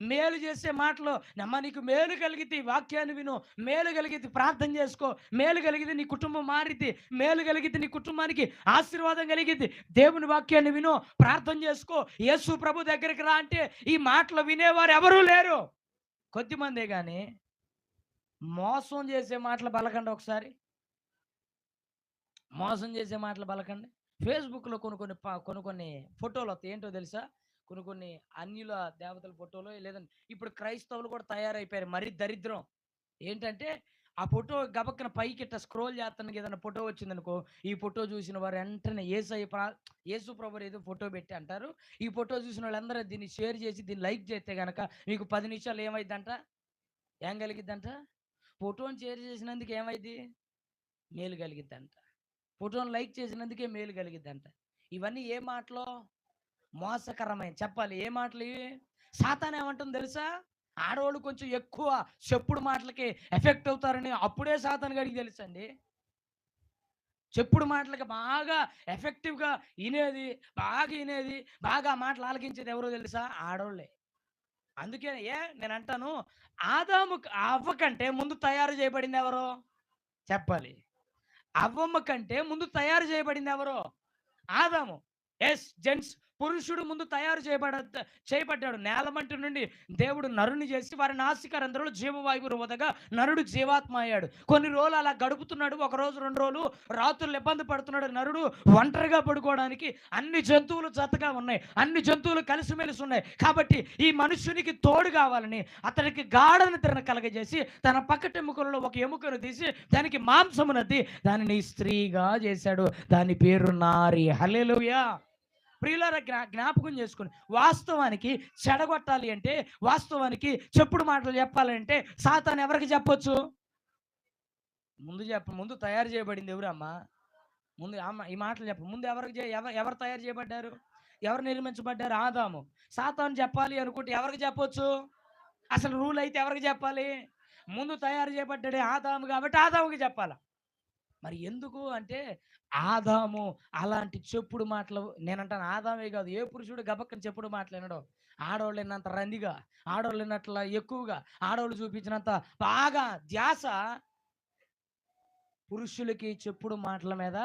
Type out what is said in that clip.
మేలు చేసే మాటలు. అమ్మ నీకు మేలు కలిగితే ఈ వాక్యాన్ని విను, మేలు కలిగితే ప్రార్థన చేసుకో, మేలు కలిగితే నీ కుటుంబం మారిద్ది, మేలు కలిగితే నీ కుటుంబానికి ఆశీర్వాదం కలిగిద్ది. దేవుని వాక్యాన్ని విను, ప్రార్థన చేసుకో, యేసు ప్రభు దగ్గరికి రా అంటే ఈ మాటలు వినేవారు ఎవరూ లేరు. కొద్దిమందే గాని మోసం చేసే మాటలు పలకండి ఒకసారి. మోసం చేసే మాటలు పలకండి. ఫేస్‌బుక్‌లో కొన్ని కొన్ని ఫోటోలు వస్తాయి. ఏంటో తెలుసా? కొన్ని అన్యుల దేవతల ఫోటోలు లేదంటే ఇప్పుడు క్రైస్తవులు కూడా తయారైపోయారు. మరీ దరిద్రం. ఏంటంటే ఆ ఫోటో గబక్కన పైకి ఇట్ట స్క్రోల్ చేత్తన్నాక ఏదైనా ఫోటో వచ్చిందనుకో, ఈ ఫోటో చూసిన వారు వెంటనే యేసు ప్రభువు ఏదో ఫోటో పెట్టి అంటారు. ఈ ఫోటో చూసిన వాళ్ళందరూ దీన్ని షేర్ చేసి దీన్ని లైక్ చేస్తే గనక మీకు 10 నిమిషాలు ఏమైద్దంట? ఏం కలిగిద్దంట? ఫోటోని షేర్ చేసినందుకు ఏమైద్ది? మేలు కలిగిద్దంట. ఫోటోని లైక్ చేసినందుకే మేలు కలిగిద్దంట. ఇవన్నీ ఏ మాటలో? మోసకరమైన చెప్పాలి. ఏ మాటలు ఇవి? సాతాను ఏమంటుంది తెలుసా? ఆడోళ్ళు కొంచెం ఎక్కువ చెప్పుడు మాటలకి ఎఫెక్ట్ అవుతారని అప్పుడే సాతాను గాడికి తెలుసండి. చెప్పుడు మాటలకి బాగా ఎఫెక్టివ్‌గా ఇనేది, బాగా ఆ మాటలు ఆలకించేది ఎవరో తెలుసా? ఆడోళ్ళే. అందుకే నేనంటాను అవ్వ కంటే ముందు తయారు చేయబడింది ఎవరు? చెప్పాలి. అవ్వమ్మ కంటే ముందు తయారు చేయబడింది ఎవరు? ఆదాము. జెంట్స్ పురుషుడు ముందు తయారు చేయబడ్డాడు. నేలమంటి నుండి దేవుడు నరుని చేసి వారి నాసికారంధ్రంలో జీవవాయువు వదగా నరుడు జీవాత్మ అయ్యాడు. కొన్ని రోజులు అలా గడుపుతున్నాడు. ఒక రోజు 2 రోజులు రాత్రులు ఇబ్బంది పడుతున్నాడు. నరుడు ఒంటరిగా పడుకోవడానికి అన్ని జంతువులు జతగా ఉన్నాయి. అన్ని జంతువులు కలిసిమెలిసి ఉన్నాయి. కాబట్టి ఈ మనుష్యునికి తోడు కావాలని అతనికి గాఢ నిద్రను కలగజేసి తన పక్కటెముకలలో ఒక ఎముకను తీసి దానికి మాంసమునద్ది దానిని స్త్రీగా చేశాడు. దాని పేరు నారి. హల్లెలూయా. ప్రియులారా జ్ఞాపకం చేసుకుని వాస్తవానికి చెడగొట్టాలి అంటే, వాస్తవానికి చెప్పుడు మాటలు చెప్పాలంటే సాతాను ఎవరికి చెప్పొచ్చు? ముందు తయారు చేయబడింది ఎవరమ్మా? ముందు అమ్మ ఈ మాటలు చెప్పు. ముందు ఎవరు తయారు చేయబడ్డారు? ఎవరు నిర్మించబడ్డారు? ఆదాము. సాతాను చెప్పాలి అనుకుంటే ఎవరికి చెప్పొచ్చు? అసలు రూల్ అయితే ఎవరికి చెప్పాలి? ముందు తయారు చేయబడ్డాడే ఆదాము కాబట్టి ఆదాముకి చెప్పాల. మరి ఎందుకు అంటే ఆదాము అలాంటి చెప్పుడు మాటలు నేనంటాను ఆదామే కాదు ఏ పురుషుడు గబక్కని చెప్పుడు మాటలు వినడు. ఆడవాళ్ళు విన్నంత రందిగా, ఆడవాళ్ళు విన్నట్ల ఎక్కువగా, ఆడవాళ్ళు చూపించినంత బాగా ధ్యాస పురుషులకి చెప్పుడు మాటల మీద